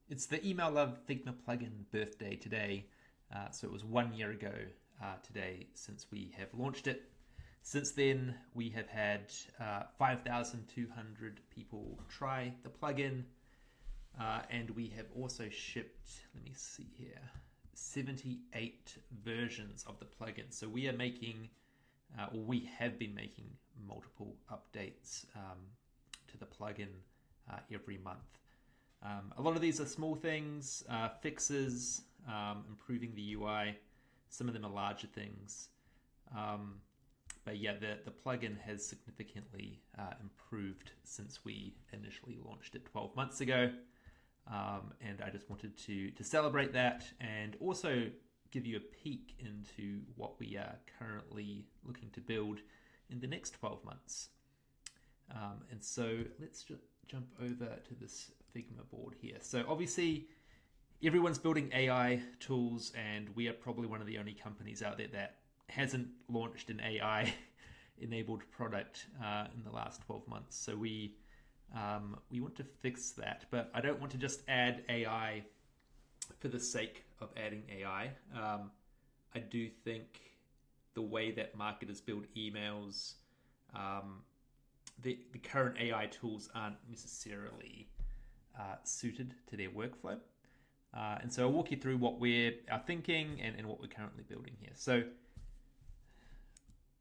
It's the Email Love Figma plugin birthday today. So it was 1 year ago today since we have launched it. Since then, we have had 5,200 people try the plugin. And we have also shipped, let me see here, 78 versions of the plugin. So we are making, or we have been making multiple updates to the plugin every month. A lot of these are small things, fixes, improving the UI. Some of them are larger things. But yeah, the plugin has significantly improved since we initially launched it 12 months ago. And I just wanted to celebrate that and also give you a peek into what we are currently looking to build in the next 12 months. And so let's just jump over to this Figma board here. So obviously everyone's building AI tools, and we are probably one of the only companies out there that hasn't launched an AI enabled product in the last 12 months. So we want to fix that, but I don't want to just add AI for the sake of adding AI. I do think the way that marketers build emails, the current AI tools aren't necessarily suited to their workflow. And so I'll walk you through what we're thinking and what we're currently building here. So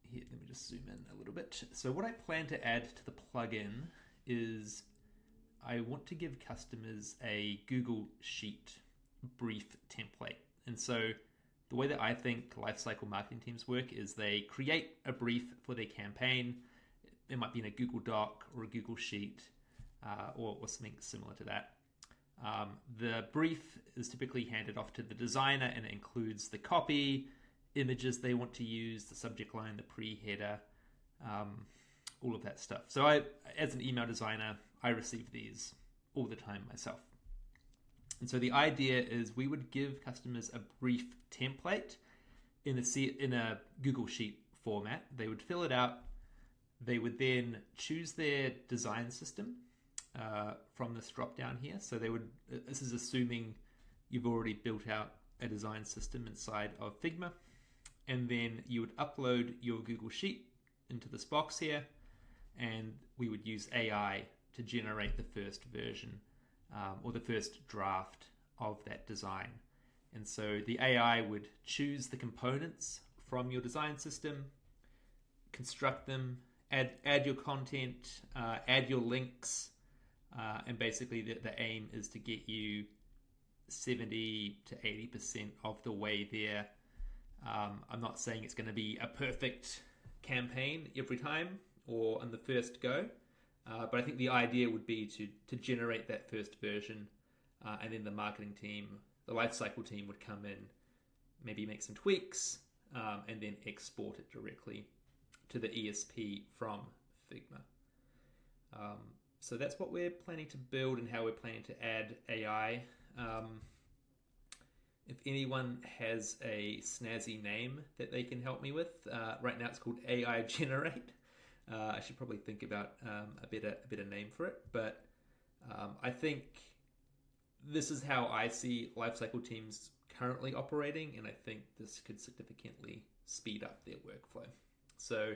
here, let me just zoom in a little bit. So what I plan to add to the plugin is I want to give customers a Google Sheet brief template. And so the way that I think lifecycle marketing teams work is they create a brief for their campaign. It might be in a Google Doc or a Google Sheet or something similar to that. The brief is typically handed off to the designer, and it includes the copy, images they want to use, the subject line, the pre-header, all of that stuff. So as an email designer, I receive these all the time myself. And so the idea is we would give customers a brief template in a Google Sheet format. They would fill it out. They would then choose their design system from this drop down here. So this is assuming you've already built out a design system inside of Figma. And then you would upload your Google Sheet into this box here, and we would use AI to generate the first version or the first draft of that design. And so the AI would choose the components from your design system, construct them, add your content, add your links, and basically the aim is to get you 70 to 80% of the way there. I'm not saying it's going to be a perfect campaign every time or on the first go, but I think the idea would be to generate that first version, and then the marketing team, the lifecycle team would come in, maybe make some tweaks, and then export it directly to the ESP from Figma. So that's what we're planning to build and how we're planning to add AI. If anyone has a snazzy name that they can help me with, right now it's called AI Generate. I should probably think about a better name for it, but I think this is how I see lifecycle teams currently operating, and I think this could significantly speed up their workflow. So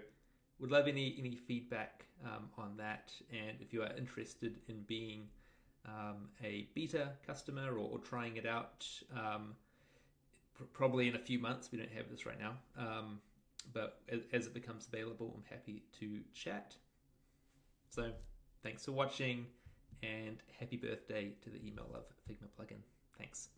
would love any feedback on that, and if you are interested in being a beta customer or trying it out, probably in a few months. We don't have this right now, but as it becomes available, I'm happy to chat. So thanks for watching, and happy birthday to the Email Love Figma plugin. Thanks.